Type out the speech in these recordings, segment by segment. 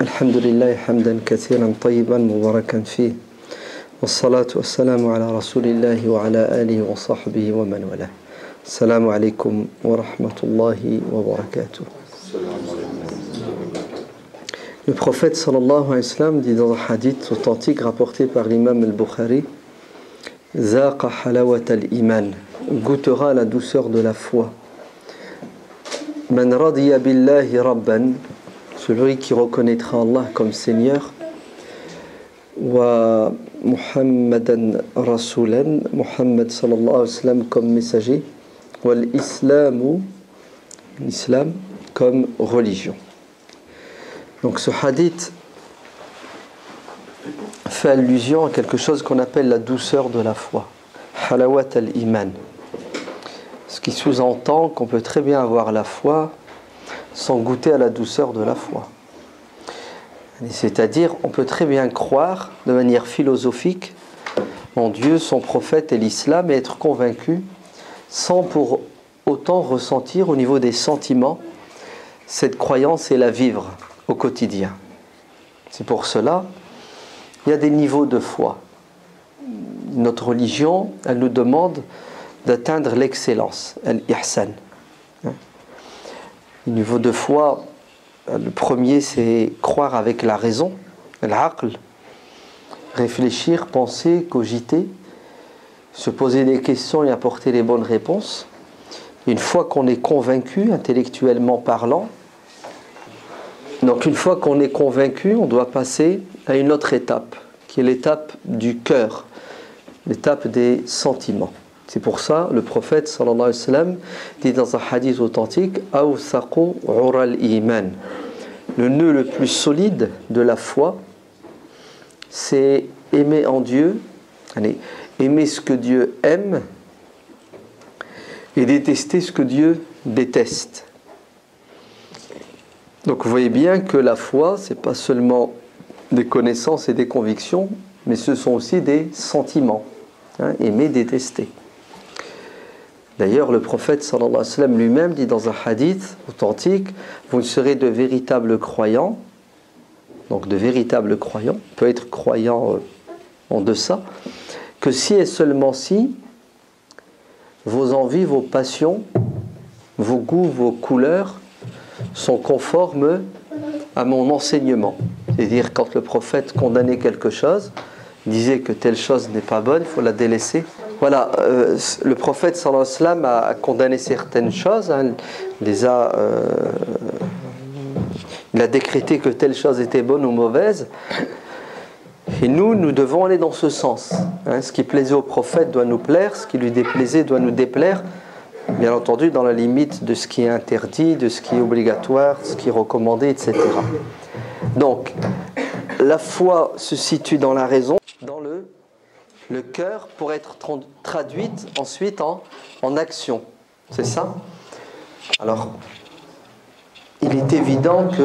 الحمد لله حمدا كثيرا طيبا مباركا فيه والصلاة والسلام على رسول الله وعلى آله وصحبه ومن والاه. السلام عليكم ورحمة الله وبركاته. Le prophète sallallahu alayhi wa sallam dit dans un hadith authentique rapporté par l'imam al-Bukhari: Zaqa halawat al-iman, goûtera la douceur de la foi. Man radiya billahi rabban, celui qui reconnaîtra Allah comme Seigneur, wa Muhammadan Rasulan, Muhammad sallallahu alayhi wa sallam comme messager, wal islamu, l'islam comme religion. Donc ce hadith fait allusion à quelque chose qu'on appelle la douceur de la foi, halawat al-iman, ce qui sous-entend qu'on peut très bien avoir la foi sans goûter à la douceur de la foi. C'est-à-dire, on peut très bien croire de manière philosophique en Dieu, son prophète et l'islam, et être convaincu sans pour autant ressentir au niveau des sentiments cette croyance et la vivre au quotidien. C'est pour cela il y a des niveaux de foi. Notre religion, elle nous demande d'atteindre l'excellence, al-ihsan. Le niveau de foi, le premier, c'est croire avec la raison, al-aql, réfléchir, penser, cogiter, se poser des questions et apporter les bonnes réponses. Une fois qu'on est convaincu, intellectuellement parlant, donc une fois qu'on est convaincu, on doit passer à une autre étape, qui est l'étape du cœur, l'étape des sentiments. C'est pour ça le prophète sallallahu alayhi wa sallam dit dans un hadith authentique: Awsaqu ural iman. Le nœud le plus solide de la foi, c'est aimer en Dieu, aimer ce que Dieu aime et détester ce que Dieu déteste. Donc vous voyez bien que la foi, c'est pas seulement des connaissances et des convictions, mais ce sont aussi des sentiments, aimer, détester. D'ailleurs, le prophète sallallahu alayhi wa sallam lui-même dit dans un hadith authentique: vous serez de véritables croyants. Donc de véritables croyants, on peut être croyant en deçà, que si et seulement si vos envies, vos passions, vos goûts, vos couleurs sont conformes à mon enseignement. C'est-à-dire, quand le prophète condamnait quelque chose, disait que telle chose n'est pas bonne, il faut la délaisser. Voilà, le prophète sallallahu alayhi wa sallam a condamné certaines choses, il a décrété que telle chose était bonne ou mauvaise, et nous devons aller dans ce sens. Ce qui plaisait au prophète doit nous plaire, ce qui lui déplaisait doit nous déplaire, bien entendu dans la limite de ce qui est interdit, de ce qui est obligatoire, de ce qui est recommandé, etc. Donc, la foi se situe dans la raison, dans le cœur, pour être traduite ensuite en action. C'est ça? Alors, il est évident que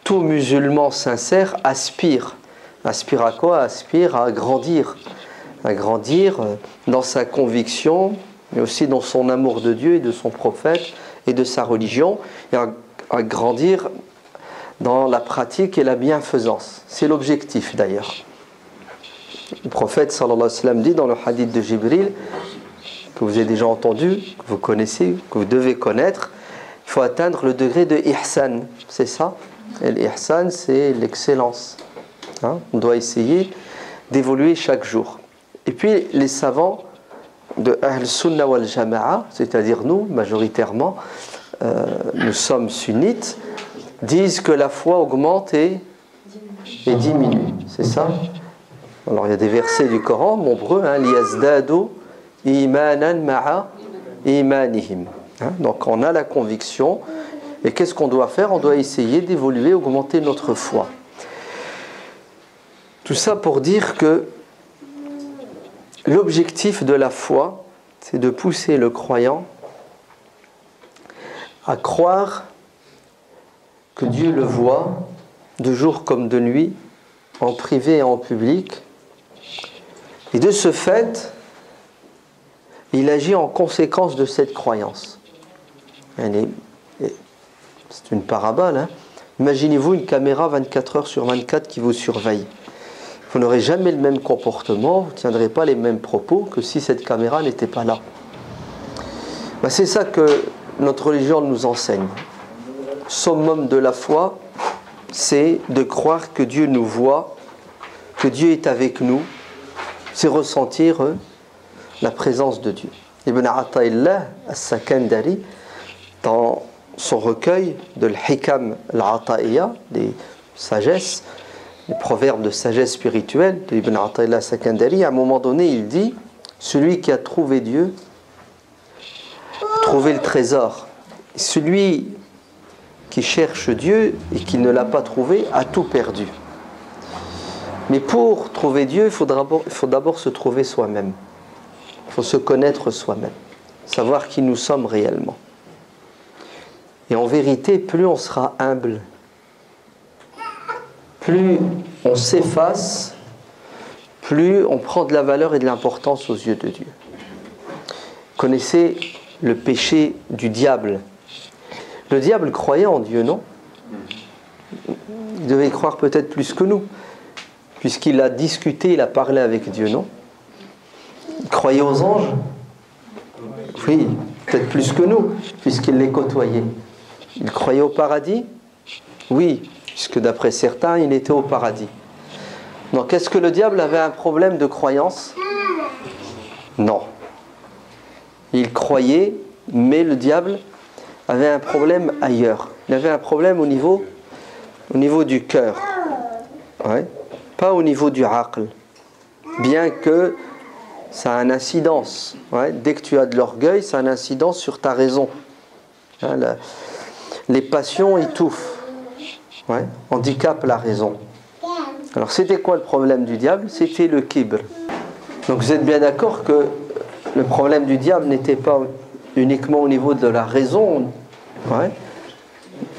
tout musulman sincère aspire. Aspire à quoi? Aspire à grandir. À grandir dans sa conviction, mais aussi dans son amour de Dieu et de son prophète et de sa religion, et à grandir dans la pratique et la bienfaisance. C'est l'objectif d'ailleurs. Le prophète sallallahu alayhi wa sallam dit dans le hadith de Jibril, que vous avez déjà entendu, que vous connaissez, que vous devez connaître, il faut atteindre le degré de ihsan. C'est ça? Et l'ihsan, c'est l'excellence. On doit essayer d'évoluer chaque jour. Et puis les savants de Ahl Sunnah wal Jama'a, c'est-à-dire nous, majoritairement, nous sommes sunnites, disent que la foi augmente et diminue. C'est ça? Alors il y a des versets du Coran nombreux, liyazdadu imanan ma'a imanihim. Donc on a la conviction, et qu'est-ce qu'on doit faire? On doit essayer d'évoluer, augmenter notre foi. Tout ça pour dire que l'objectif de la foi, c'est de pousser le croyant à croire que Dieu le voit de jour comme de nuit, en privé et en public, et de ce fait, il agit en conséquence de cette croyance. c'est une parabole, hein. Imaginez-vous une caméra 24 heures sur 24 qui vous surveille. Vous n'aurez jamais le même comportement, vous ne tiendrez pas les mêmes propos que si cette caméra n'était pas là. Ben, c'est ça que notre religion nous enseigne. Summum de la foi, c'est de croire que Dieu nous voit, que Dieu est avec nous, c'est ressentir la présence de Dieu. Ibn Ata'illah as-Sakandari, dans son recueil de l'Hikam al-Ata'iyya, des sagesses, les proverbes de sagesse spirituelle de Ibn Ata'illah as-Sakandari, à un moment donné, il dit « Celui qui a trouvé Dieu, a trouvé le trésor. Celui qui cherche Dieu et qui ne l'a pas trouvé a tout perdu. » Mais pour trouver Dieu, il faut d'abord se trouver soi-même. Il faut se connaître soi-même, savoir qui nous sommes réellement. Et en vérité, plus on sera humble, plus on s'efface, plus on prend de la valeur et de l'importance aux yeux de Dieu. Connaissez le péché du diable. Le diable croyait en Dieu, non? Il devait croire peut-être plus que nous, puisqu'il a discuté, il a parlé avec Dieu, non? Il croyait aux anges? Oui, peut-être plus que nous, puisqu'il les côtoyait. Il croyait au paradis? Oui, puisque d'après certains, il était au paradis. Donc, est-ce que le diable avait un problème de croyance? Non. Il croyait, mais le diable avait un problème ailleurs. Il avait un problème au niveau du cœur. Ouais. Pas au niveau du aql. Bien que ça a une incidence. Ouais. Dès que tu as de l'orgueil, ça a une incidence sur ta raison. Hein, les passions étouffent. Ouais. Handicapent la raison. Alors c'était quoi le problème du diable? C'était le kibr. Donc vous êtes bien d'accord que le problème du diable n'était pas uniquement au niveau de la raison, ouais,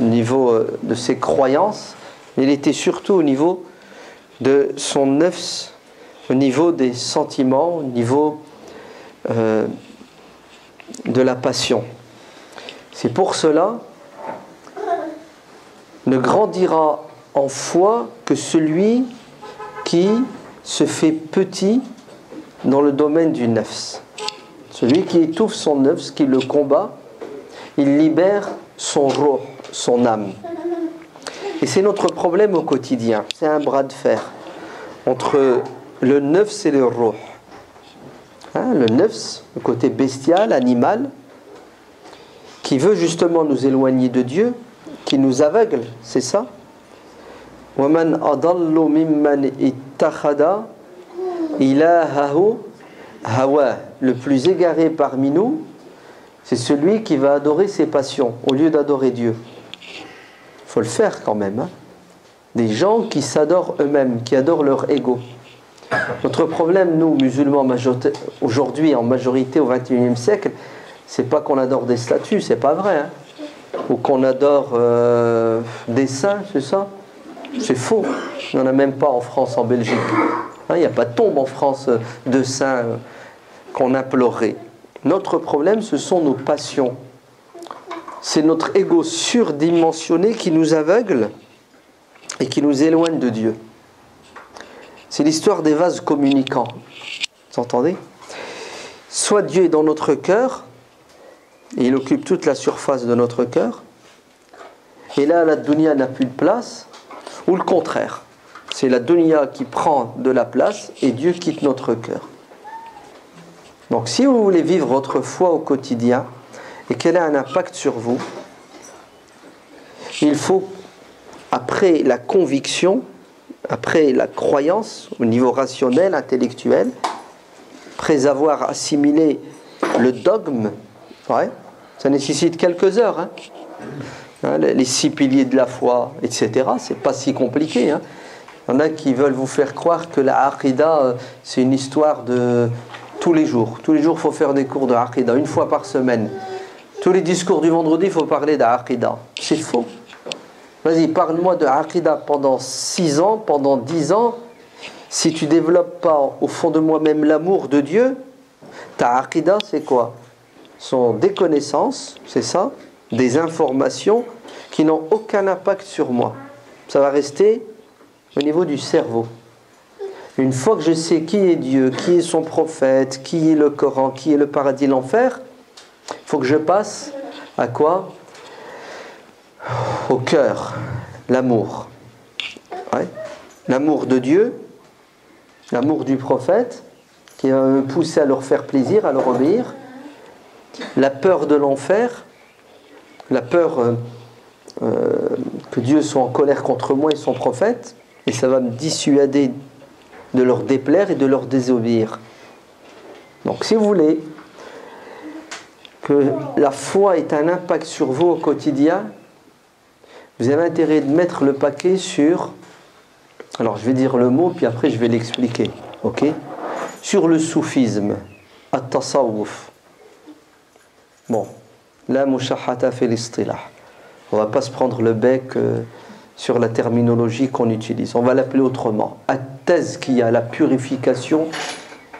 au niveau de ses croyances, mais il était surtout au niveau de son nafs, au niveau des sentiments, au niveau de la passion. C'est pour cela ne grandira en foi que celui qui se fait petit dans le domaine du nafs. Celui qui étouffe son nafs, qui le combat, il libère son ruh, son âme. Et c'est notre problème au quotidien. C'est un bras de fer entre le nafs et le ruh. Hein, le nafs, le côté bestial, animal, qui veut justement nous éloigner de Dieu, qui nous aveugle, c'est ça. وَمَنْ أَضَلُّ مِمَّنْ اتَّخَذَ إِلَهَهُ هَوَاهُ. Le plus égaré parmi nous, c'est celui qui va adorer ses passions au lieu d'adorer Dieu. Il faut le faire quand même. Hein. Des gens qui s'adorent eux-mêmes, qui adorent leur ego. Notre problème, nous, musulmans, aujourd'hui, en majorité au XXIe siècle, c'est pas qu'on adore des statues, c'est pas vrai. Hein. Ou qu'on adore des saints, c'est ça? C'est faux. Il n'y en a même pas en France, en Belgique. Il n'y a pas de tombe en France de saints qu'on implorerait. Notre problème, ce sont nos passions. C'est notre ego surdimensionné qui nous aveugle et qui nous éloigne de Dieu. C'est l'histoire des vases communicants. Vous entendez? Soit Dieu est dans notre cœur, et il occupe toute la surface de notre cœur, et là, la dunya n'a plus de place, ou le contraire. C'est la dunya qui prend de la place et Dieu quitte notre cœur. Donc si vous voulez vivre votre foi au quotidien et qu'elle ait un impact sur vous, il faut, après la conviction, après la croyance au niveau rationnel, intellectuel, après avoir assimilé le dogme, ouais, ça nécessite quelques heures, hein. Les 6 piliers de la foi, etc. C'est pas si compliqué. Hein. Il y en a qui veulent vous faire croire que la aqida, c'est une histoire de tous les jours. Tous les jours, il faut faire des cours de aqida, une fois par semaine. Tous les discours du vendredi, il faut parler d'aqida. C'est faux. Vas-y, parle-moi de aqida pendant 6 ans, pendant 10 ans. Si tu ne développes pas au fond de moi-même l'amour de Dieu, ta aqida, c'est quoi? Son déconnaissance, c'est ça? des informations qui n'ont aucun impact sur moi. Ça va rester au niveau du cerveau. Une fois que je sais qui est Dieu, qui est son prophète, qui est le Coran, qui est le paradis, l'enfer, il faut que je passe à quoi? Au cœur, l'amour. Ouais. L'amour de Dieu, l'amour du prophète, qui va me pousser à leur faire plaisir, à leur obéir. La peur de l'enfer, la peur que Dieu soit en colère contre moi et son prophète, et ça va me dissuader de leur déplaire et de leur désobéir. Donc si vous voulez que la foi ait un impact sur vous au quotidien, vous avez intérêt de mettre le paquet sur, alors je vais dire le mot puis après je vais l'expliquer, ok? Sur le soufisme, at-tasawwuf. Bon, la mushahata fi l'istilah. On va pas se prendre le bec sur la terminologie qu'on utilise. On va l'appeler autrement. At-tazkiya, la purification,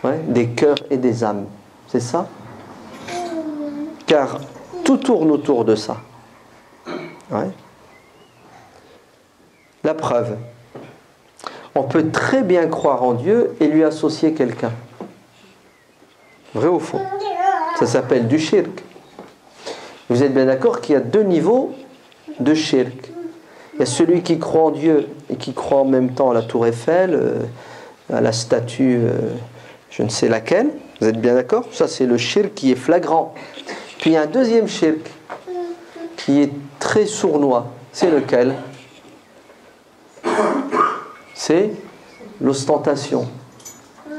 ouais, des cœurs et des âmes. C'est ça? Car tout tourne autour de ça. Ouais. La preuve. On peut très bien croire en Dieu et lui associer quelqu'un. Vrai ou faux? Ça s'appelle du shirk. Vous êtes bien d'accord qu'il y a deux niveaux de shirk. Il y a celui qui croit en Dieu et qui croit en même temps à la tour Eiffel, à la statue, je ne sais laquelle. Vous êtes bien d'accord? Ça c'est le shirk qui est flagrant. Puis il y a un deuxième shirk qui est très sournois. C'est lequel? C'est l'ostentation.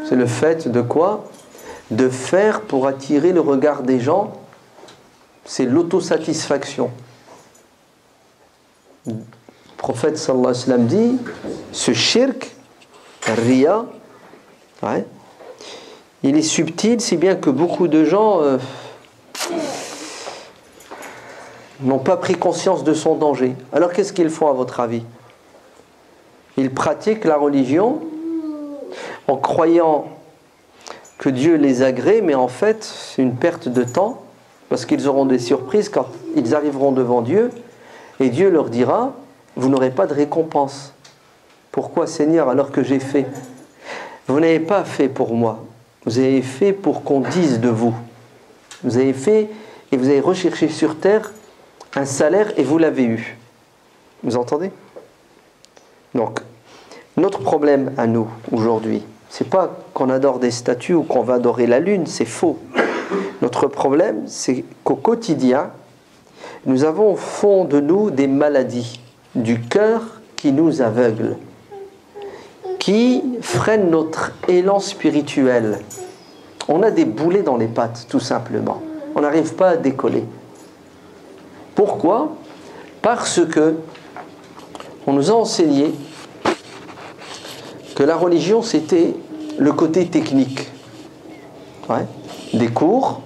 C'est le fait de quoi? De faire pour attirer le regard des gens. C'est l'autosatisfaction. Le prophète sallallahu alayhi wa sallam dit, ce shirk, riya, ouais, il est subtil, si bien que beaucoup de gens n'ont pas pris conscience de son danger. Alors qu'est-ce qu'ils font à votre avis? Ils pratiquent la religion en croyant que Dieu les agrée, mais en fait c'est une perte de temps, parce qu'ils auront des surprises quand ils arriveront devant Dieu, et Dieu leur dira, vous n'aurez pas de récompense. Pourquoi Seigneur, alors que j'ai fait? Vous n'avez pas fait pour moi, vous avez fait pour qu'on dise de vous. Vous avez fait et vous avez recherché sur terre un salaire et vous l'avez eu. Vous entendez? Donc, notre problème à nous aujourd'hui, c'est pas qu'on adore des statues ou qu'on va adorer la lune, c'est faux. Notre problème, c'est qu'au quotidien, nous avons au fond de nous des maladies du cœur qui nous aveuglent, qui freinent notre élan spirituel. On a des boulets dans les pattes, tout simplement. On n'arrive pas à décoller. Pourquoi? Parce que on nous a enseigné que la religion, c'était le côté technique. Ouais. Des cours,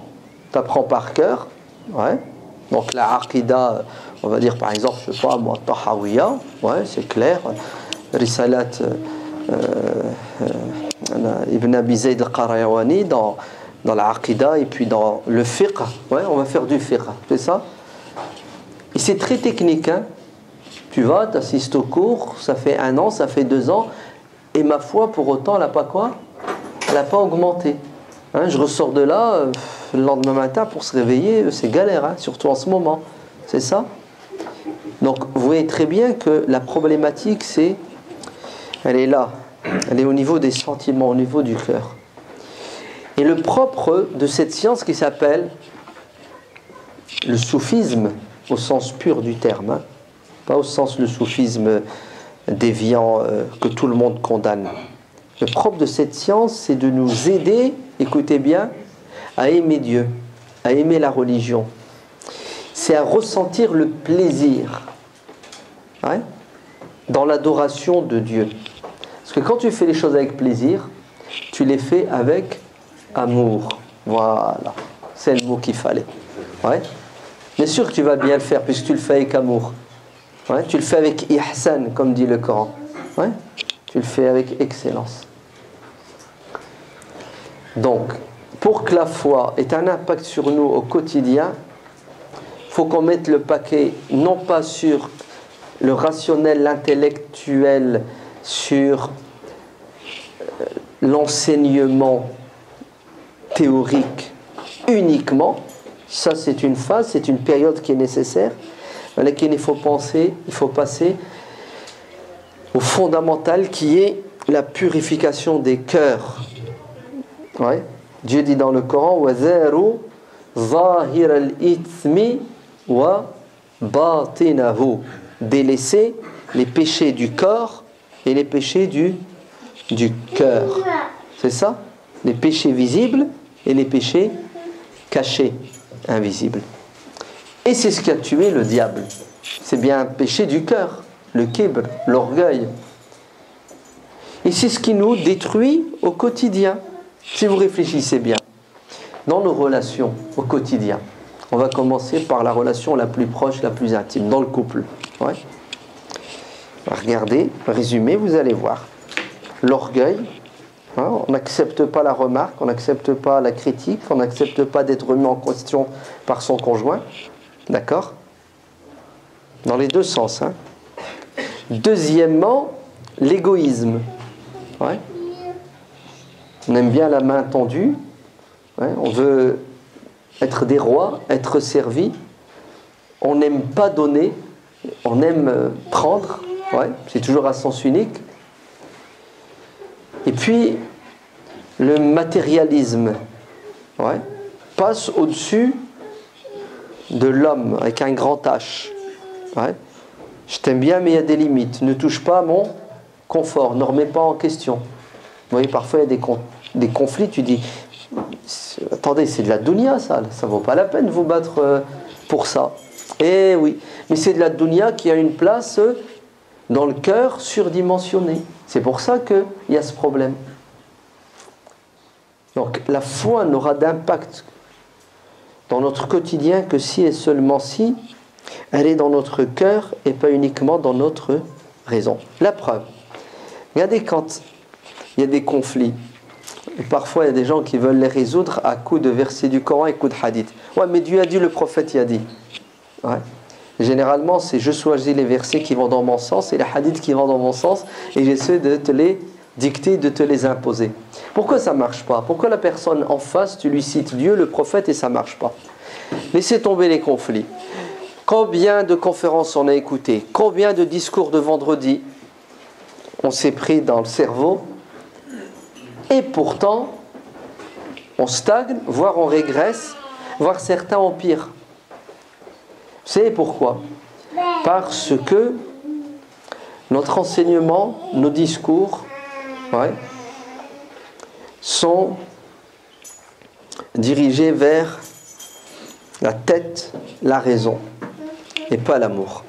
tu apprends par cœur. Ouais. Donc la aqida, on va dire par exemple, je sais pas moi, Tahawiyya, ouais, c'est clair. Risalat Ibn Abi Zayd al-Qarawani dans la aqida et puis dans le fiqh. Ouais, on va faire du fiqh, c'est ça. Et c'est très technique, hein. Tu vas, tu assistes au cours, ça fait 1 an, ça fait 2 ans, et ma foi, pour autant, elle n'a pas quoi? Elle n'a pas augmenté. Hein, je ressors de là, le lendemain matin, pour se réveiller, c'est galère, hein, surtout en ce moment. C'est ça? Donc, vous voyez très bien que la problématique, elle est là. Elle est au niveau des sentiments, au niveau du cœur. Et le propre de cette science qui s'appelle le soufisme, au sens pur du terme, hein, pas au sens le soufisme déviant que tout le monde condamne. Le propre de cette science, c'est de nous aider, écoutez bien, à aimer Dieu, à aimer la religion. C'est à ressentir le plaisir, ouais, dans l'adoration de Dieu. Parce que quand tu fais les choses avec plaisir, tu les fais avec amour. Voilà, c'est le mot qu'il fallait. Ouais. Bien sûr que tu vas bien le faire puisque tu le fais avec amour. Ouais, tu le fais avec ihsan, comme dit le Coran. Ouais, tu le fais avec excellence. Donc, pour que la foi ait un impact sur nous au quotidien, il faut qu'on mette le paquet non pas sur le rationnel, l'intellectuel, sur l'enseignement théorique uniquement. Ça, c'est une phase, c'est une période qui est nécessaire. À laquelle il faut passer au fondamental qui est la purification des cœurs. Ouais. Dieu dit dans le Coran وَذَارُوا ظَاهِرَ الْإِثْمِ وَبَاطِنَهُ, délaisser les péchés du corps et les péchés du cœur. C'est ça? Les péchés visibles et les péchés cachés, invisibles. Et c'est ce qui a tué le diable. C'est bien un péché du cœur, le kibr, l'orgueil. Et c'est ce qui nous détruit au quotidien. Si vous réfléchissez bien, dans nos relations au quotidien, on va commencer par la relation la plus proche, la plus intime, dans le couple. Ouais. Regardez, résumé, vous allez voir. L'orgueil, hein, on n'accepte pas la remarque, on n'accepte pas la critique, on n'accepte pas d'être remis en question par son conjoint. D'accord? Dans les deux sens. Hein. Deuxièmement, l'égoïsme. Ouais. On aime bien la main tendue. Ouais. On veut être des rois, être servi. On n'aime pas donner. On aime prendre. Ouais. C'est toujours à sens unique. Et puis, le matérialisme, ouais, passe au-dessus de l'homme avec un grand H. Ouais. Je t'aime bien, mais il y a des limites. Ne touche pas à mon confort, ne remets pas en question. Vous voyez, parfois il y a des conflits, tu dis, attendez, c'est de la dunya, ça vaut pas la peine de vous battre pour ça. Eh oui, mais c'est de la dunya qui a une place dans le cœur surdimensionné. C'est pour ça qu'il y a ce problème. Donc la foi n'aura d'impact dans notre quotidien que si et seulement si elle est dans notre cœur et pas uniquement dans notre raison. La preuve, regardez quand il y a des conflits, et parfois il y a des gens qui veulent les résoudre à coups de versets du Coran et coups de hadith. Ouais, mais Dieu a dit, le prophète y a dit. Ouais. Généralement, c'est je choisis les versets qui vont dans mon sens et les hadiths qui vont dans mon sens et j'essaie de te les dicter, de te les imposer. Pourquoi ça ne marche pas? Pourquoi la personne en face, tu lui cites Dieu, le prophète et ça ne marche pas? Laissez tomber les conflits. Combien de conférences on a écoutées? Combien de discours de vendredi on s'est pris dans le cerveau? Et pourtant, on stagne, voire on régresse, voire certains empirent. Vous savez pourquoi? Parce que notre enseignement, nos discours, ouais, sont dirigés vers la tête, la raison, et pas l'amour.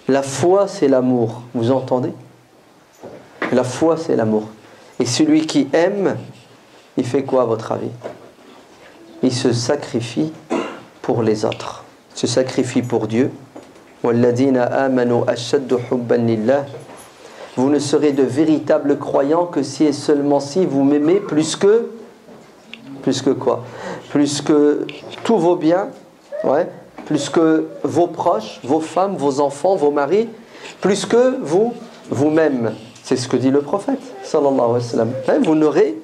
La foi, c'est l'amour. Vous entendez? La foi, c'est l'amour. Et celui qui aime, il fait quoi à votre avis? Il se sacrifie pour les autres. Il se sacrifie pour Dieu. وَالَّذِينَ آمَنُوا أَشَّدُّ حُبًّا لِلَّهِ. Vous ne serez de véritables croyants que si et seulement si vous m'aimez plus que quoi? Plus que tous vos biens, ouais, plus que vos proches, vos femmes, vos enfants, vos maris, plus que vous-même. C'est ce que dit le prophète, sallallahu alayhi wa sallam. Vous n'aurez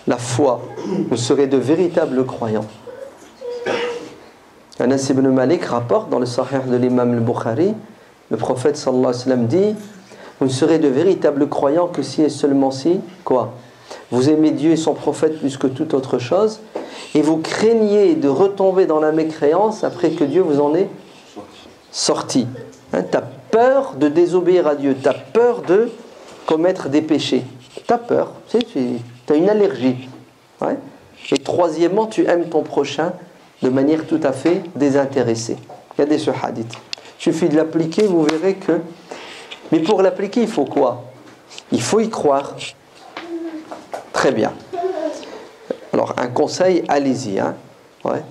la foi, vous serez de véritables croyants. Anas ibn Malik rapporte dans le Sahih de l'imam al-Bukhari, le prophète sallallahu alayhi wa sallam dit, vous ne serez de véritables croyants que si et seulement si, quoi? Vous aimez Dieu et son prophète plus que toute autre chose, et vous craignez de retomber dans la mécréance après que Dieu vous en ait sorti. Hein, tu as peur de désobéir à Dieu, tu as peur de commettre des péchés. Tu as peur, tu as une allergie. Ouais. Et troisièmement, tu aimes ton prochain de manière tout à fait désintéressée. Regardez ce hadith. Il suffit de l'appliquer, vous verrez que... Mais pour l'appliquer, il faut quoi? Il faut y croire. Très bien. Alors, un conseil, allez-y. Hein. Ouais.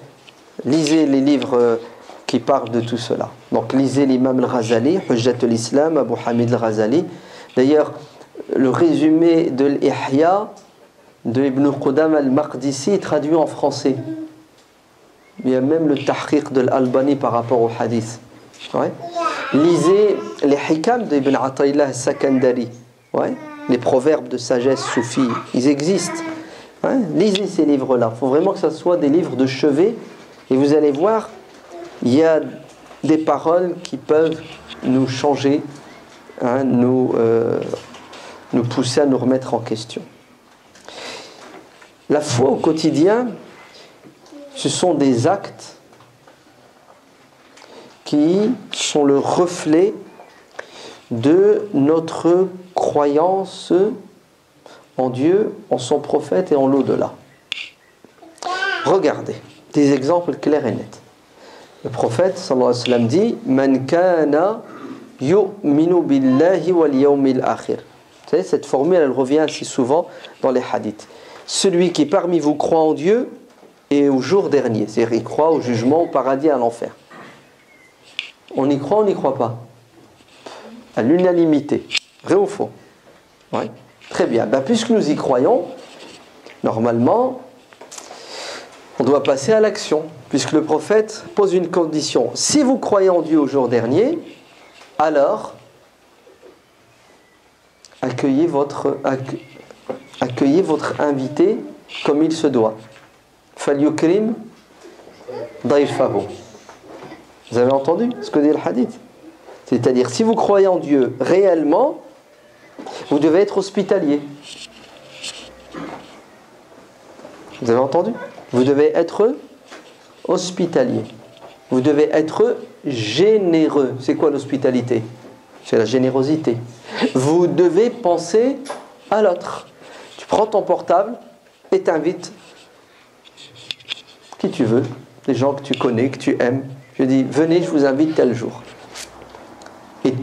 Lisez les livres qui parlent de tout cela. Donc, lisez l'imam al-Ghazali, Hujjat al-Islam, Abu Hamid al-Ghazali. D'ailleurs, le résumé de l'Ihya de Ibn Qudam al-Maqdisi est traduit en français. Il y a même le tahqiq de l'Albani par rapport au hadith. Ouais. Lisez les hikam d'Ibn Ata'illah al-Sakandari. Ouais. Les proverbes de sagesse soufis, ils existent. Ouais. Lisez ces livres-là. Il faut vraiment que ce soit des livres de chevet. Et vous allez voir, il y a des paroles qui peuvent nous changer, hein, nous pousser à nous remettre en question. La foi au quotidien, ce sont des actes qui sont le reflet de notre croyance en Dieu, en son prophète et en l'au-delà. Regardez, des exemples clairs et nets. Le prophète sallallahu alayhi wa sallam dit Man kana yu'minu billahi wal yawmil akhir. Vous savez, cette formule, elle revient assez souvent dans les hadiths. Celui qui parmi vous croit en Dieu et au jour dernier, c'est-à-dire il croit au jugement, au paradis, à l'enfer. On y croit, on n'y croit pas? À l'unanimité. Vrai ou faux? Oui. Très bien. Puisque nous y croyons, normalement, on doit passer à l'action. Puisque le prophète pose une condition. Si vous croyez en Dieu au jour dernier, alors accueillez votre invité comme il se doit. Falyukrim dayfahu. Vous avez entendu ce que dit le hadith? C'est-à-dire, si vous croyez en Dieu réellement, vous devez être hospitalier. Vous avez entendu? Vous devez être hospitalier. Vous devez être généreux. C'est quoi l'hospitalité? C'est la générosité. Vous devez penser à l'autre. Tu prends ton portable et t'invites qui tu veux, des gens que tu connais, que tu aimes. Je dis, venez, je vous invite tel jour. Et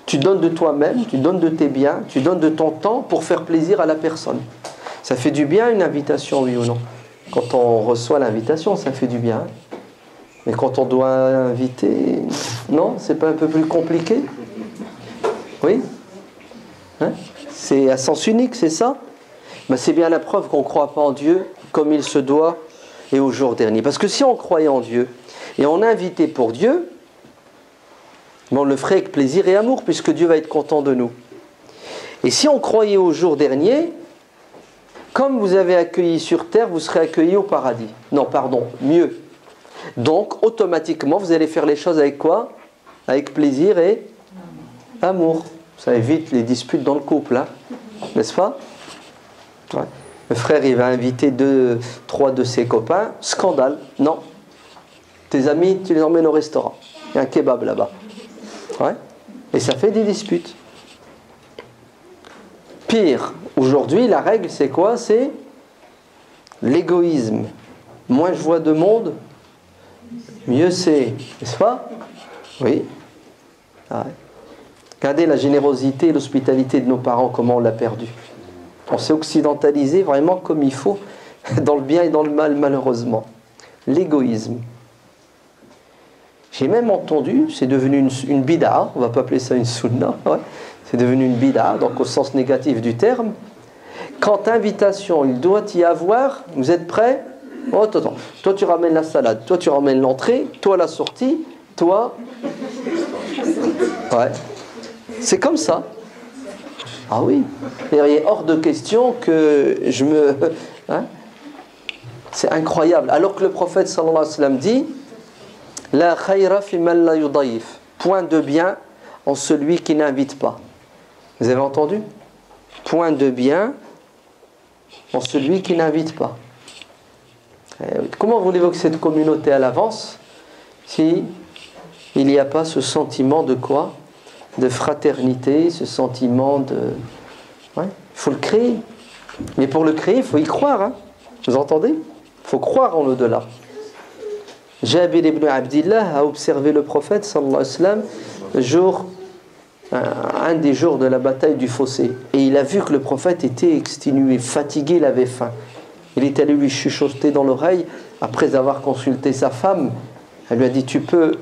tu donnes de toi-même, tu donnes de tes biens, tu donnes de ton temps pour faire plaisir à la personne. Ça fait du bien une invitation, oui ou non? Quand on reçoit l'invitation, ça fait du bien. Mais quand on doit inviter, non, c'est pas un peu plus compliqué? Oui, hein? C'est à sens unique, c'est ça? C'est bien la preuve qu'on ne croit pas en Dieu comme il se doit et au jour dernier. Parce que si on croyait en Dieu et on invitait pour Dieu, on le ferait avec plaisir et amour, puisque Dieu va être content de nous. Et si on croyait au jour dernier, comme vous avez accueilli sur terre, vous serez accueillis au paradis. Non, pardon, mieux. Donc, automatiquement, vous allez faire les choses avec quoi? Avec plaisir et amour. Ça évite les disputes dans le couple, hein? N'est-ce pas? Ouais. Le frère, il va inviter 3 de ses copains. Scandale. Non. Tes amis, tu les emmènes au restaurant. Il y a un kebab là-bas. Ouais. Et ça fait des disputes. Pire, aujourd'hui, la règle, c'est quoi? C'est l'égoïsme. Moins je vois de monde, mieux c'est. N'est-ce pas? Oui. Ouais. Regardez la générosité et l'hospitalité de nos parents, comment on l'a perdu. On s'est occidentalisé vraiment comme il faut, dans le bien et dans le mal, malheureusement. L'égoïsme. J'ai même entendu, c'est devenu une bid'a, on ne va pas appeler ça une sunna, ouais. C'est devenu une bid'a, donc au sens négatif du terme. Quand invitation, il doit y avoir, vous êtes prêts? Oh, attends, toi tu ramènes la salade, toi tu ramènes l'entrée, toi la sortie, toi... Ouais. C'est comme ça. Ah oui. Il est hors de question que je me... Hein? C'est incroyable. Alors que le prophète sallallahu alayhi wa sallam dit La khayra fi man la yudayif. Point de bien en celui qui n'invite pas. Vous avez entendu? Point de bien en celui qui n'invite pas. Comment voulez-vous que cette communauté elle avance si il n'y a pas ce sentiment de quoi? De fraternité, ce sentiment de... Ouais, il faut le créer. Mais pour le créer, il faut y croire. Hein. Vous entendez? Il faut croire en l'au-delà. Jabir ibn Abdillah a observé le prophète sallallahu alayhi wa sallam un des jours de la bataille du fossé. Et il a vu que le prophète était exténué, fatigué, il avait faim. Il est allé lui chuchoter dans l'oreille après avoir consulté sa femme. Elle lui a dit, tu peux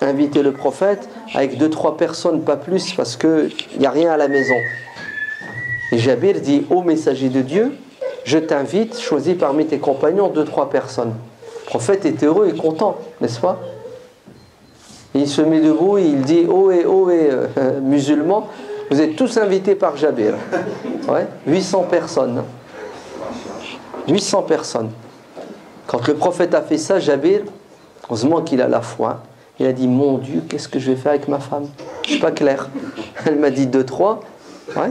inviter le prophète avec 2-3 personnes, pas plus, parce qu'il n'y a rien à la maison. Et Jabir dit, ô messager de Dieu, je t'invite, choisis parmi tes compagnons 2-3 personnes. Le prophète est heureux et content, n'est-ce pas? Et il se met debout et il dit oh et musulmans, vous êtes tous invités par Jabir. Ouais, 800 personnes. 800 personnes. Quand le prophète a fait ça, Jabir, heureusement qu'il a la foi, il a dit mon Dieu, qu'est-ce que je vais faire avec ma femme? Je suis pas clair. Elle m'a dit 2, 3. Ouais.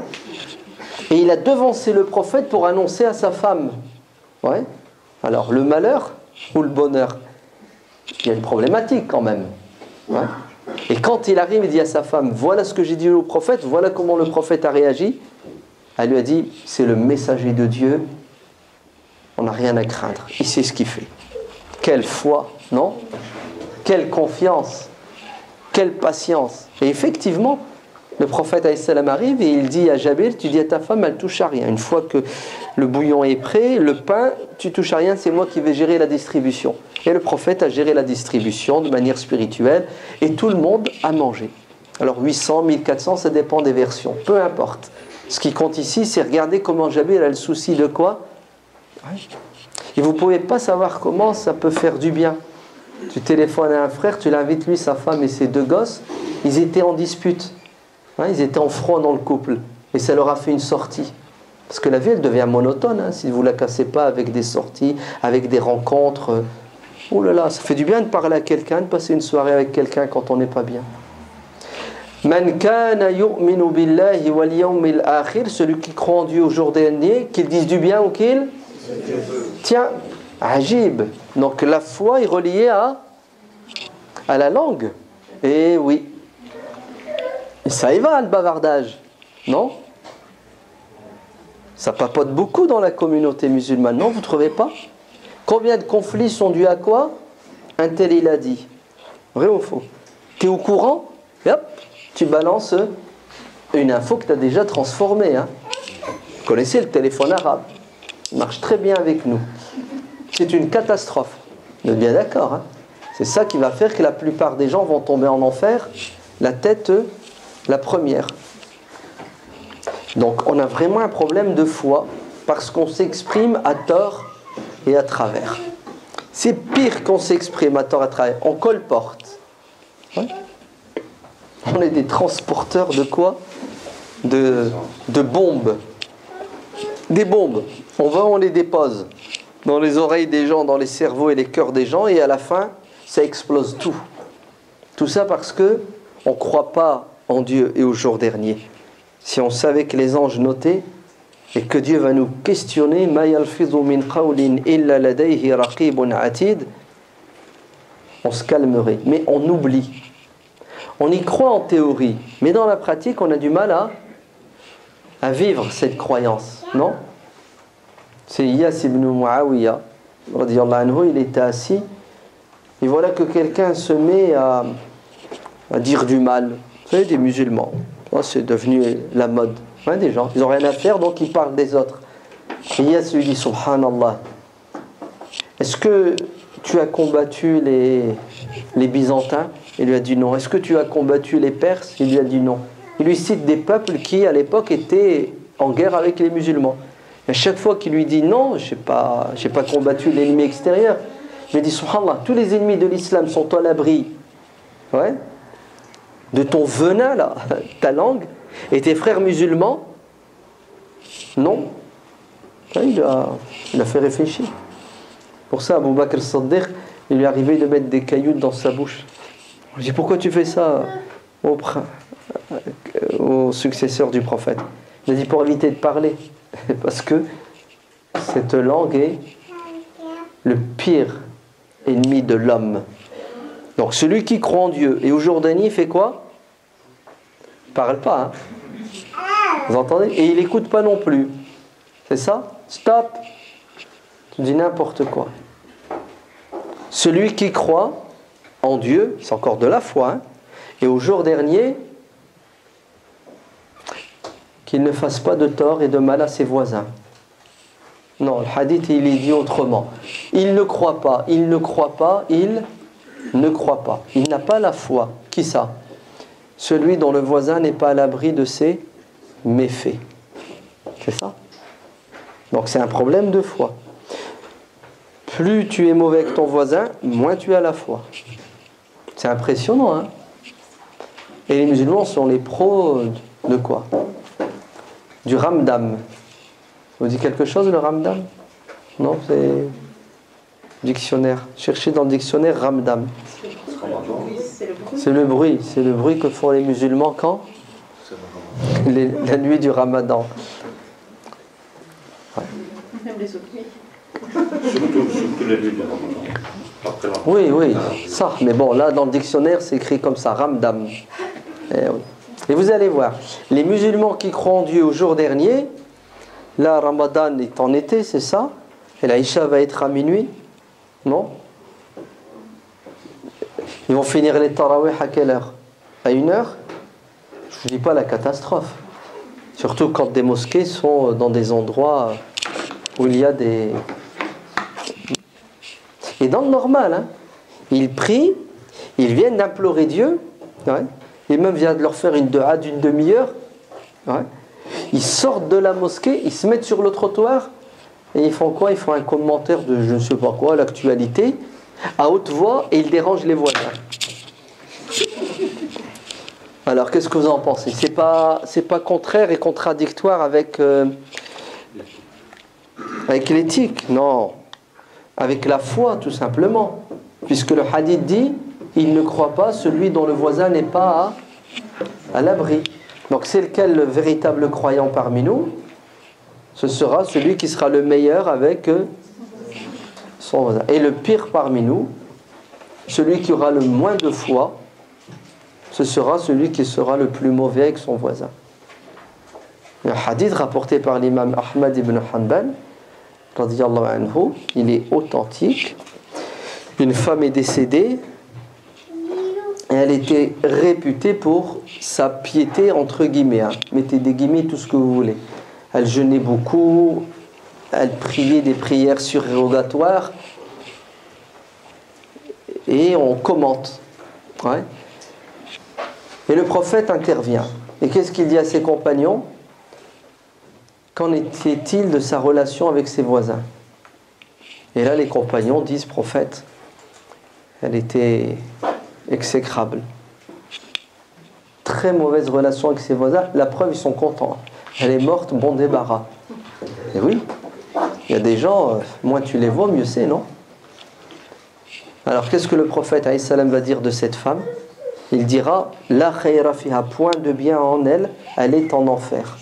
Et il a devancé le prophète pour annoncer à sa femme. Ouais. Alors, le malheur ou le bonheur? Il y a une problématique quand même. Ouais. Et quand il arrive, il dit à sa femme, voilà ce que j'ai dit au prophète, voilà comment le prophète a réagi. Elle lui a dit, c'est le messager de Dieu, on n'a rien à craindre, il sait ce qu'il fait. Quelle foi, non? Quelle confiance, quelle patience. Et effectivement, le prophète alayhi salam arrive et il dit à Jabir, tu dis à ta femme, elle touche à rien. Une fois que le bouillon est prêt, le pain, tu touches à rien, c'est moi qui vais gérer la distribution. Et le prophète a géré la distribution de manière spirituelle et tout le monde a mangé. Alors 800, 1400, ça dépend des versions, peu importe. Ce qui compte ici, c'est regarder comment Jabir a le souci de quoi? Et vous ne pouvez pas savoir comment ça peut faire du bien. Tu téléphones à un frère, tu l'invites lui, sa femme et ses 2 gosses, ils étaient en dispute. Ils étaient en froid dans le couple et ça leur a fait une sortie parce que la vie elle devient monotone si vous ne la cassez pas avec des sorties, avec des rencontres. Oh là là, ça fait du bien de parler à quelqu'un, de passer une soirée avec quelqu'un quand on n'est pas bien. Man kana yu'minu billahi wal yawmil akhir, celui qui croit en Dieu au jour dernier, qu'il dise du bien ou qu'il tiens, ajib. Donc la foi est reliée à la langue. Et oui. Et ça y va, le bavardage, non? Ça papote beaucoup dans la communauté musulmane, non? Vous ne trouvez pas? Combien de conflits sont dus à quoi? Un tel il a dit. Vrai ou faux? Tu es au courant? Et hop, tu balances une info que tu as déjà transformée. Vous connaissez le téléphone arabe? Il marche très bien avec nous. C'est une catastrophe. Vous êtes bien d'accord, C'est ça qui va faire que la plupart des gens vont tomber en enfer, la tête la première. Donc on a vraiment un problème de foi parce qu'on s'exprime à tort et à travers. C'est pire qu'on s'exprime à tort et à travers. On colporte. Ouais. On est des transporteurs de quoi? De bombes. Des bombes. On va, on les dépose dans les oreilles des gens, dans les cerveaux et les cœurs des gens et à la fin, ça explose tout. Tout ça parce que on ne croit pas en Dieu et au jour dernier. Si on savait que les anges notaient et que Dieu va nous questionner, ma yalfizu min qawlin illa ladayhi raqibun atid, on se calmerait. Mais on oublie. On y croit en théorie, mais dans la pratique, on a du mal à vivre cette croyance, non? C'est Iyas ibn Muawiyah, radiyallahu anhu, il était assis, et voilà que quelqu'un se met à dire du mal. Vous savez, des musulmans, c'est devenu la mode. Des gens, ils n'ont rien à faire, donc ils parlent des autres. Et Iyas lui dit, subhanallah, est-ce que tu as combattu les Byzantins? Il lui a dit non. Est-ce que tu as combattu les Perses? Il lui a dit non. Il lui cite des peuples qui, à l'époque, étaient en guerre avec les musulmans. Et à chaque fois qu'il lui dit non, je n'ai pas combattu l'ennemi extérieur, il lui dit, subhanallah, tous les ennemis de l'islam sont à l'abri de ton venin, là, ta langue, et tes frères musulmans, non. Il a fait réfléchir. Pour ça, Abu Bakr as-Siddiq, il lui est arrivé de mettre des cailloux dans sa bouche. Je dis, pourquoi tu fais ça au successeur du prophète? Il a dit, pour éviter de parler. Parce que cette langue est le pire ennemi de l'homme. Donc celui qui croit en Dieu et au jour dernier fait quoi? Il ne parle pas. Vous entendez? Et il n'écoute pas non plus. C'est ça? Stop! Tu dis n'importe quoi. Celui qui croit en Dieu, c'est encore de la foi, et au jour dernier, qu'il ne fasse pas de tort et de mal à ses voisins. Non, le hadith il est dit autrement. Il ne croit pas, il ne croit pas, il ne croit pas. Il n'a pas la foi. Qui ça? Celui dont le voisin n'est pas à l'abri de ses méfaits. C'est ça? Donc c'est un problème de foi. Plus tu es mauvais que ton voisin, moins tu as la foi. C'est impressionnant, hein? Et les musulmans sont les pros de quoi? Du ramdam. Vous dit quelque chose, le ramdam? Non, c'est dictionnaire. Cherchez dans le dictionnaire ramdam. C'est le bruit que font les musulmans quand? La nuit du ramadan. Ouais. Même les autres nuits. Oui, ça. Mais bon, là, dans le dictionnaire, c'est écrit comme ça, ramdam. Et vous allez voir, les musulmans qui croient en Dieu au jour dernier, là, Ramadan est en été, c'est ça? Et la Isha va être à minuit? Non? Ils vont finir les tarawih à quelle heure? À 1h? Je ne dis pas la catastrophe. Surtout quand des mosquées sont dans des endroits où il y a des... Et dans le normal, hein, ils prient, ils viennent d'implorer Dieu, ouais, l'imam vient de leur faire une dua d'une demi-heure, ouais, ils sortent de la mosquée, ils se mettent sur le trottoir, et ils font quoi? Ils font un commentaire de je ne sais pas quoi, l'actualité, à haute voix, et ils dérangent les voisins. Alors, qu'est-ce que vous en pensez? C'est pas contraire et contradictoire avec l'éthique, non. Avec la foi, tout simplement. Puisque le hadith dit, il ne croit pas celui dont le voisin n'est pas à l'abri. Donc, c'est lequel le véritable croyant parmi nous? Ce sera celui qui sera le meilleur avec son voisin. Et le pire parmi nous, celui qui aura le moins de foi, ce sera celui qui sera le plus mauvais avec son voisin. Le hadith rapporté par l'imam Ahmad ibn Hanbal, radiyallahu anhu, il est authentique. Une femme est décédée et elle était réputée pour sa piété, entre guillemets, hein. Mettez des guillemets, tout ce que vous voulez. Elle jeûnait beaucoup, elle priait des prières surérogatoires et on commente, ouais. Et le prophète intervient. Et qu'est-ce qu'il dit à ses compagnons? Qu'en était-il de sa relation avec ses voisins? Et là, les compagnons disent, prophète, elle était exécrable. Très mauvaise relation avec ses voisins. La preuve, ils sont contents. Elle est morte, bon débarras. Et oui, il y a des gens, moins tu les vois, mieux c'est, non? Alors, qu'est-ce que le prophète alayhi salam va dire de cette femme? Il dira, la khayra fiha, point de bien en elle, elle est en enfer.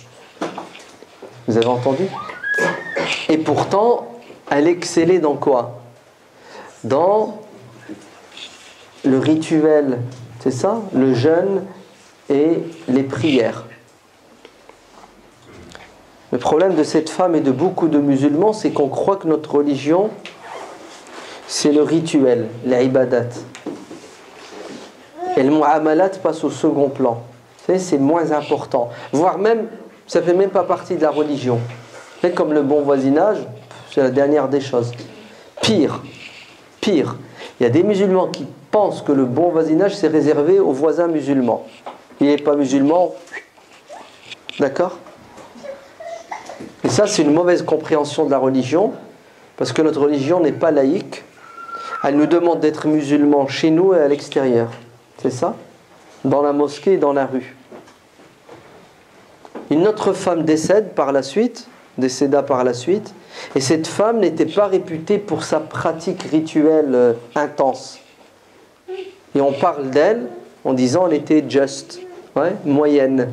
Vous avez entendu? Et pourtant, elle excellait dans quoi? Dans le rituel, c'est ça? Le jeûne et les prières. Le problème de cette femme et de beaucoup de musulmans, c'est qu'on croit que notre religion, c'est le rituel, l'ibadat. Et le mu'amalat passe au second plan. C'est moins important. Voire même, ça ne fait même pas partie de la religion. C'est comme le bon voisinage, c'est la dernière des choses. Pire. Il y a des musulmans qui pensent que le bon voisinage, c'est réservé aux voisins musulmans. Il n'est pas musulman. D'accord? Et ça, c'est une mauvaise compréhension de la religion, parce que notre religion n'est pas laïque. Elle nous demande d'être musulmans chez nous et à l'extérieur. C'est ça? Dans la mosquée et dans la rue. Une autre femme décéda par la suite, et cette femme n'était pas réputée pour sa pratique rituelle intense. Et on parle d'elle en disant elle était juste, ouais, moyenne.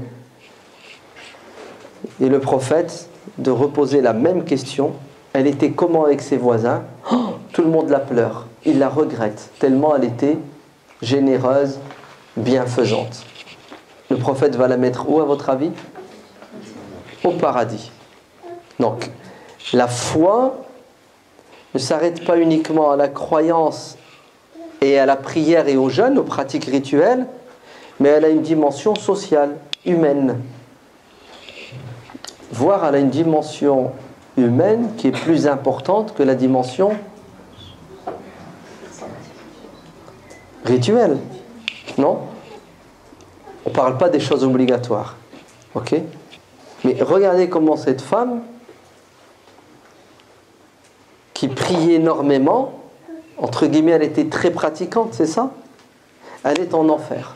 Et le prophète de reposer la même question, elle était comment avec ses voisins? Oh, tout le monde la pleure, il la regrette, tellement elle était généreuse, bienfaisante. Le prophète va la mettre où à votre avis? Au paradis. Donc, la foi ne s'arrête pas uniquement à la croyance et à la prière et au jeûne, aux pratiques rituelles, mais elle a une dimension sociale, humaine. Voire elle a une dimension humaine qui est plus importante que la dimension rituelle. Non? On ne parle pas des choses obligatoires. Ok? Mais regardez comment cette femme, qui prie énormément, entre guillemets, elle était très pratiquante, c'est ça? Elle est en enfer.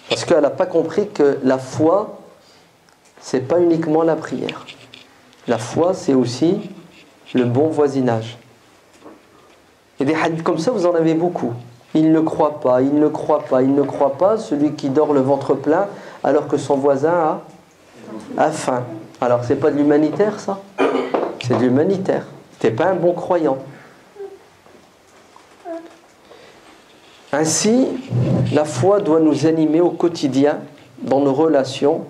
Parce qu'elle n'a pas compris que la foi, c'est pas uniquement la prière. La foi, c'est aussi le bon voisinage. Et des hadiths comme ça, vous en avez beaucoup. Il ne croit pas, il ne croit pas, il ne croit pas, celui qui dort le ventre plein alors que son voisin a faim. Alors, c'est pas de l'humanitaire, ça? C'est de l'humanitaire. T'es pas un bon croyant. Ainsi, la foi doit nous animer au quotidien dans nos relations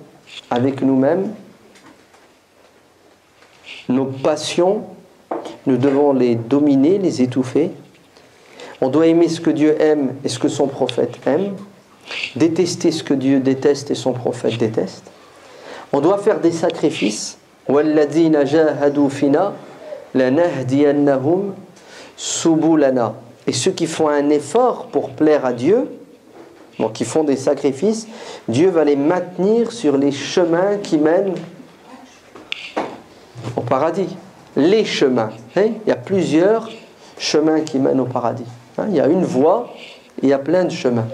avec nous-mêmes. Nos passions, nous devons les dominer, les étouffer. On doit aimer ce que Dieu aime et ce que son prophète aime. Détester ce que Dieu déteste et son prophète déteste. On doit faire des sacrifices. وَالَّذِينَ جَاهَدُوا فِينَا لَنَهْدِيَنَّهُمْ سُبُلَنَا. Et ceux qui font un effort pour plaire à Dieu, donc qui font des sacrifices, Dieu va les maintenir sur les chemins qui mènent au paradis. Les chemins. Il y a plusieurs chemins qui mènent au paradis. Il y a une voie, il y a plein de chemins.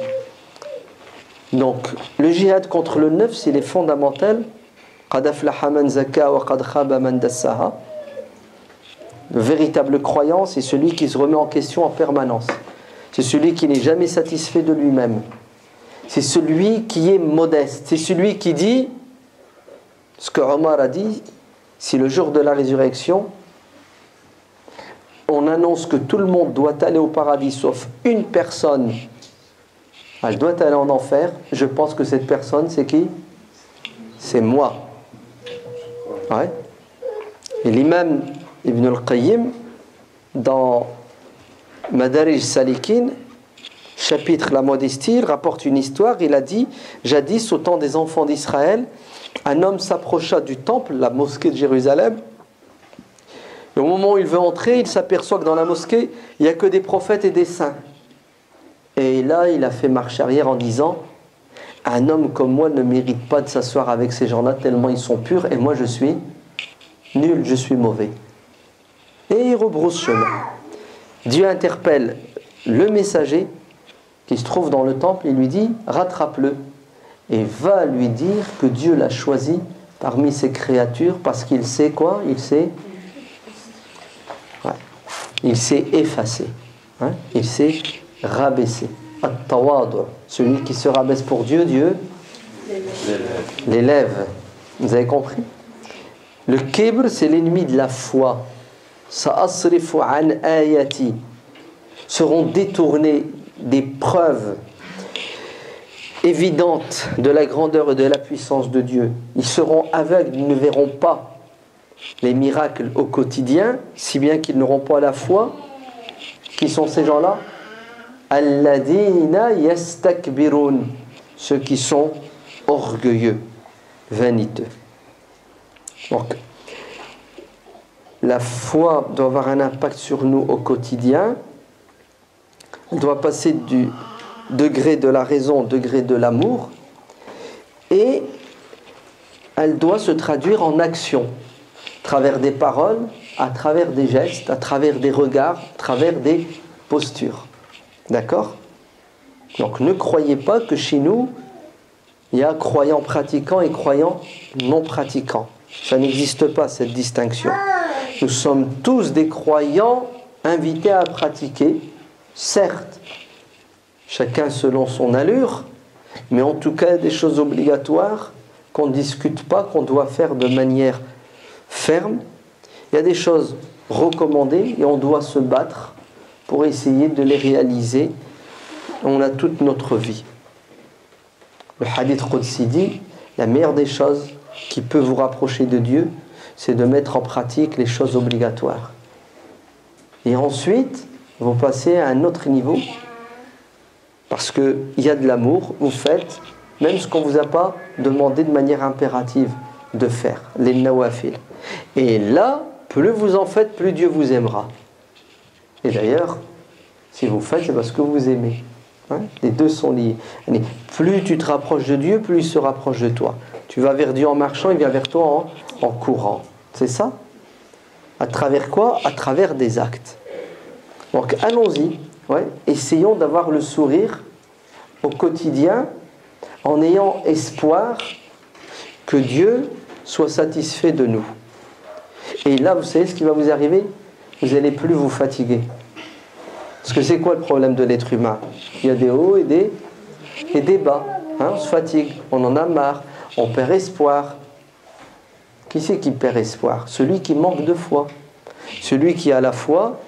Donc, le djihad contre le nefs, il est fondamental. قَدْ أَفْلَحَ مَنْ زَكَّى وَقَدْ خَابَ مَنْ دَسَّاهَا. Le véritable croyant, c'est celui qui se remet en question en permanence. C'est celui qui n'est jamais satisfait de lui-même. C'est celui qui est modeste. C'est celui qui dit, ce que Omar a dit, si le jour de la résurrection, on annonce que tout le monde doit aller au paradis, sauf une personne, elle doit aller en enfer, je pense que cette personne, c'est qui? C'est moi. Ouais. Et l'imam Ibn al-Qayyim, dans Madarij Salikin, chapitre La modestie, il rapporte une histoire. Il a dit, jadis, au temps des enfants d'Israël, un homme s'approcha du temple, la mosquée de Jérusalem. Et au moment où il veut entrer, il s'aperçoit que dans la mosquée, il n'y a que des prophètes et des saints. Et là, il a fait marche arrière en disant, un homme comme moi ne mérite pas de s'asseoir avec ces gens-là tellement ils sont purs et moi je suis nul, je suis mauvais. Et il rebrousse chemin. Dieu interpelle le messager qui se trouve dans le temple et lui dit, rattrape-le et va lui dire que Dieu l'a choisi parmi ses créatures parce qu'il sait quoi? Il s'est effacé. Il s'est rabaissé. At-tawadu, celui qui se rabaisse pour Dieu, Dieu l'élève. Vous avez compris? Le kibr, c'est l'ennemi de la foi. Sa'asrifu an ayati, seront détournés des preuves évidentes de la grandeur et de la puissance de Dieu. Ils seront aveugles, ils ne verront pas les miracles au quotidien, si bien qu'ils n'auront pas la foi. Qui sont ces gens-là? Alladina yastakbirun, ceux qui sont orgueilleux, vaniteux. Donc, la foi doit avoir un impact sur nous au quotidien. Elle doit passer du degré de la raison au degré de l'amour. Et elle doit se traduire en action, à travers des paroles, à travers des gestes, à travers des regards, à travers des postures. D'accord? Donc ne croyez pas que chez nous, il y a croyants pratiquants et croyants non pratiquants. Ça n'existe pas, cette distinction. Nous sommes tous des croyants invités à pratiquer, certes, chacun selon son allure, mais en tout cas des choses obligatoires qu'on ne discute pas, qu'on doit faire de manière ferme. Il y a des choses recommandées et on doit se battre pour essayer de les réaliser. On a toute notre vie. Le hadith Qudsi dit, la meilleure des choses qui peut vous rapprocher de Dieu, c'est de mettre en pratique les choses obligatoires. Et ensuite, vous passez à un autre niveau, parce qu'il y a de l'amour, vous faites même ce qu'on ne vous a pas demandé de manière impérative de faire, les nawafil. Et là, plus vous en faites, plus Dieu vous aimera. Et d'ailleurs, si vous faites, c'est parce que vous aimez. Les deux sont liés. Plus tu te rapproches de Dieu, plus il se rapproche de toi. Tu vas vers Dieu en marchant, il vient vers toi en courant. C'est ça? À travers quoi? À travers des actes. Donc allons-y, essayons d'avoir le sourire au quotidien en ayant espoir que Dieu soit satisfait de nous. Et là, vous savez ce qui va vous arriver? Vous n'allez plus vous fatiguer. Parce que c'est quoi le problème de l'être humain? Il y a des hauts et des bas. On se fatigue, on en a marre, on perd espoir. Qui c'est qui perd espoir? Celui qui manque de foi. Celui qui a la foi,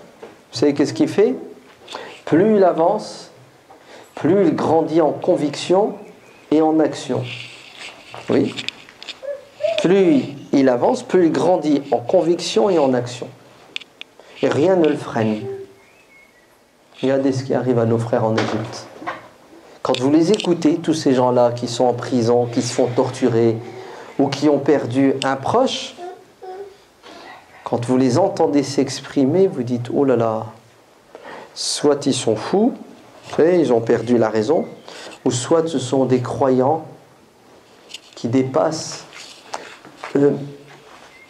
vous savez qu'est-ce qu'il fait? Plus il avance, plus il grandit en conviction et en action. Oui. Plus il avance, plus il grandit en conviction et en action. Et rien ne le freine. Regardez ce qui arrive à nos frères en Égypte. Quand vous les écoutez, tous ces gens-là qui sont en prison, qui se font torturer, ou qui ont perdu un proche, quand vous les entendez s'exprimer, vous dites, oh là là, soit ils sont fous, vous savez, ils ont perdu la raison, ou soit ce sont des croyants qui dépassent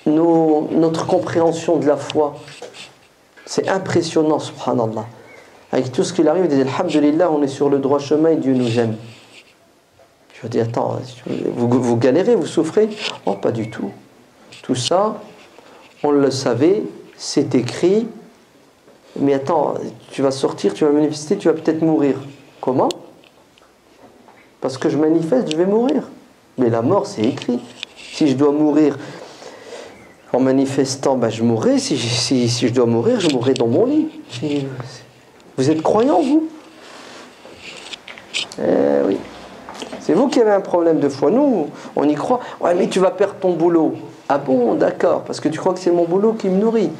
notre compréhension de la foi. C'est impressionnant, subhanallah. Avec tout ce qu'il arrive, ils disent alhamdulillah, on est sur le droit chemin et Dieu nous aime. Je dis, attends, vous galérez, vous souffrez? Oh, pas du tout. Tout ça, on le savait, c'est écrit. Mais attends, tu vas sortir, tu vas manifester, tu vas peut-être mourir. Comment? Parce que je manifeste, je vais mourir. Mais la mort, c'est écrit. Si je dois mourir en manifestant, je mourrai. Si je dois mourir, je mourrai dans mon lit. Vous êtes croyants, vous? Eh oui. C'est vous qui avez un problème de foi. Nous, on y croit. Ouais, mais tu vas perdre ton boulot. Ah bon, d'accord. Parce que tu crois que c'est mon boulot qui me nourrit.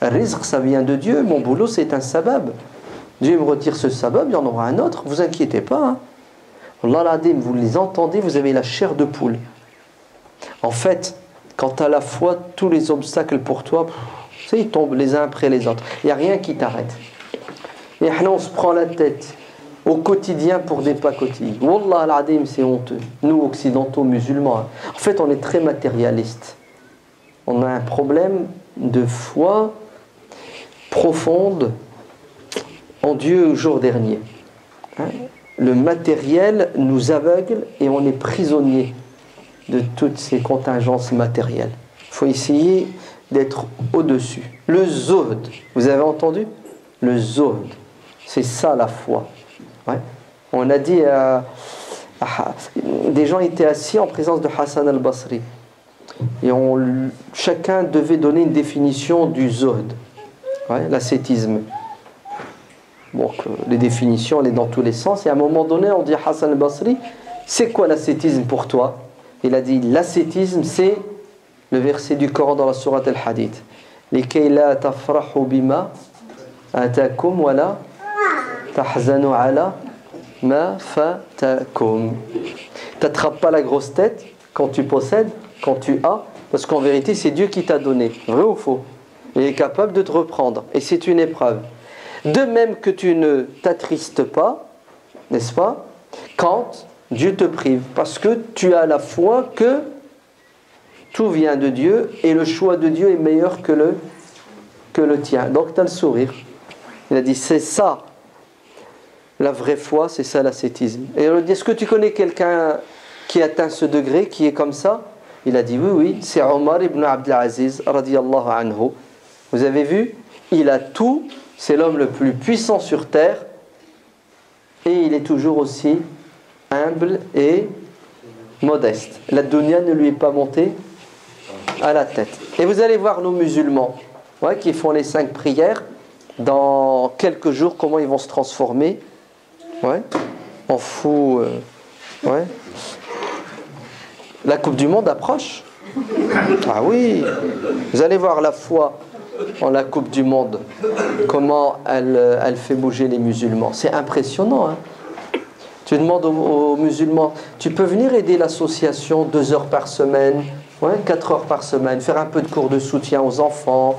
Rizq, ça vient de Dieu. Mon boulot, c'est un sabab. Dieu me retire ce sabab, il y en aura un autre. Vous inquiétez pas. Allah l'adim, vous les entendez, vous avez la chair de poule. En fait, quand tu as la foi, tous les obstacles pour toi, tu sais, ils tombent les uns après les autres. Il n'y a rien qui t'arrête. Et là, on se prend la tête au quotidien pour des pacotilles. Wallah al-adim, c'est honteux. Nous, occidentaux, musulmans, en fait, on est très matérialistes. On a un problème de foi profonde en Dieu au jour dernier. Le matériel nous aveugle et on est prisonnier de toutes ces contingences matérielles. Il faut essayer d'être au-dessus. Le zuhd, vous avez entendu? Le zuhd, c'est ça la foi. On a dit, des gens étaient assis en présence de Hassan al-Basri et chacun devait donner une définition du zuhd, l'ascétisme. Bon, les définitions, elles sont dans tous les sens. Et à un moment donné, on dit à Hassan al-Basri, c'est quoi l'ascétisme pour toi? Il a dit, l'ascétisme, c'est le verset du Coran dans la sourate al-Hadith. Likay la tafrahu bima atakum wa la tahzanu ala ma fatakum. T'attrapes pas la grosse tête quand tu possèdes, quand tu as, parce qu'en vérité, c'est Dieu qui t'a donné. Vrai ou faux? Il est capable de te reprendre. Et c'est une épreuve. De même que tu ne t'attristes pas, n'est-ce pas, quand Dieu te prive, parce que tu as la foi que tout vient de Dieu et le choix de Dieu est meilleur que le tien. Donc tu as le sourire. Il a dit, c'est ça la vraie foi, c'est ça l'ascétisme. Et il a dit, est-ce que tu connais quelqu'un qui atteint ce degré, qui est comme ça? Il a dit, oui, c'est Omar ibn Abdelaziz, radiyallahu anhu. Vous avez vu? Il a tout. C'est l'homme le plus puissant sur terre et il est toujours aussi humble et modeste. La dunya ne lui est pas montée à la tête. Et vous allez voir nos musulmans qui font les 5 prières, dans quelques jours, comment ils vont se transformer en fous. La Coupe du Monde approche. Ah oui, vous allez voir la foi en la Coupe du Monde, comment elle fait bouger les musulmans. C'est impressionnant. Tu demandes aux musulmans, tu peux venir aider l'association 2 heures par semaine, 4 heures par semaine, faire un peu de cours de soutien aux enfants.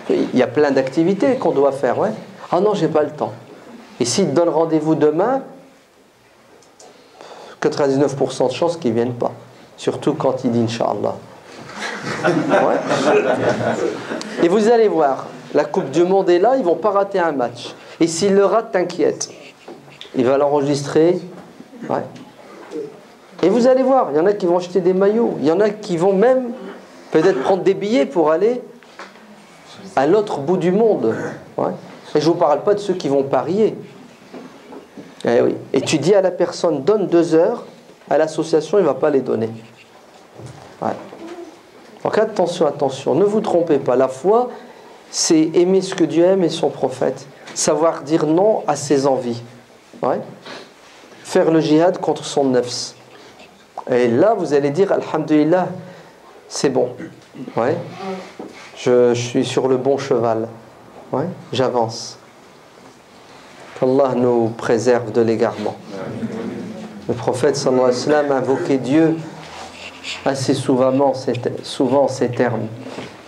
Il y a plein d'activités qu'on doit faire. Ah non, j'ai pas le temps. Et s'ils te donnent rendez-vous demain, 99% de chances qu'ils ne viennent pas. Surtout quand il dit Inch'Allah. Ouais. Et vous allez voir, la Coupe du Monde est là, ils vont pas rater un match. Et s'ils le ratent, t'inquiète. Il va l'enregistrer. Ouais. Et vous allez voir, il y en a qui vont acheter des maillots. Il y en a qui vont même peut-être prendre des billets pour aller à l'autre bout du monde. Ouais. Et je ne vous parle pas de ceux qui vont parier. Eh oui. Et tu dis à la personne, donne 2 heures, à l'association, il ne va pas les donner. Ouais. Donc attention, ne vous trompez pas. La foi, c'est aimer ce que Dieu aime et son prophète. Savoir dire non à ses envies. Ouais. Faire le djihad contre son nafs. Et là, vous allez dire, alhamdulillah, c'est bon. Ouais. Je suis sur le bon cheval. Ouais. J'avance. Qu'Allah nous préserve de l'égarement. Le prophète sallallahu alayhi wa sallam invoquait Dieu assez souvent ces termes.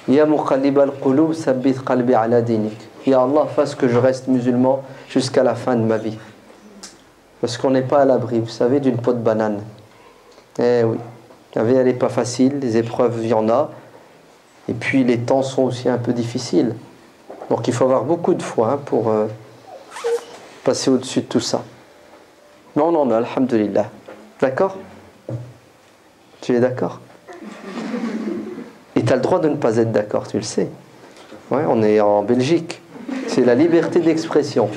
Ya muqallib al-qulub, sabbit qalbi ala dinik. Ya Allah, fasse que je reste musulman jusqu'à la fin de ma vie. Parce qu'on n'est pas à l'abri, vous savez, d'une peau de banane. Eh oui, la vie elle n'est pas facile, les épreuves il y en a, et puis les temps sont aussi un peu difficiles. Donc il faut avoir beaucoup de foi pour passer au-dessus de tout ça. Non, alhamdulillah. D'accord? Tu es d'accord? Et tu as le droit de ne pas être d'accord, tu le sais. Ouais, on est en Belgique. C'est la liberté d'expression.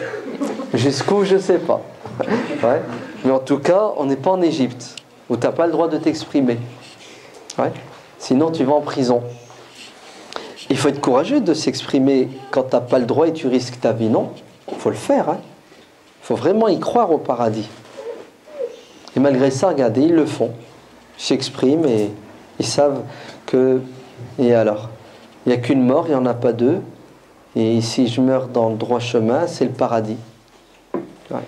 Jusqu'où, je ne sais pas. Ouais. Mais en tout cas, on n'est pas en Égypte, où tu n'as pas le droit de t'exprimer. Ouais. Sinon, tu vas en prison. Il faut être courageux de s'exprimer quand tu n'as pas le droit et tu risques ta vie. Non, il faut le faire. Hein. Il faut vraiment y croire au paradis. Et malgré ça, regardez, ils le font. Ils s'expriment et ils savent que... Et alors, il n'y a qu'une mort, il n'y en a pas 2. Et si je meurs dans le droit chemin, c'est le paradis. Ouais.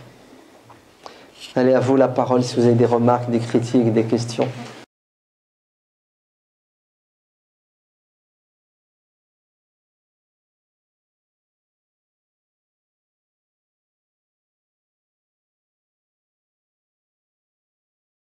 Allez, à vous la parole si vous avez des remarques, des critiques, des questions.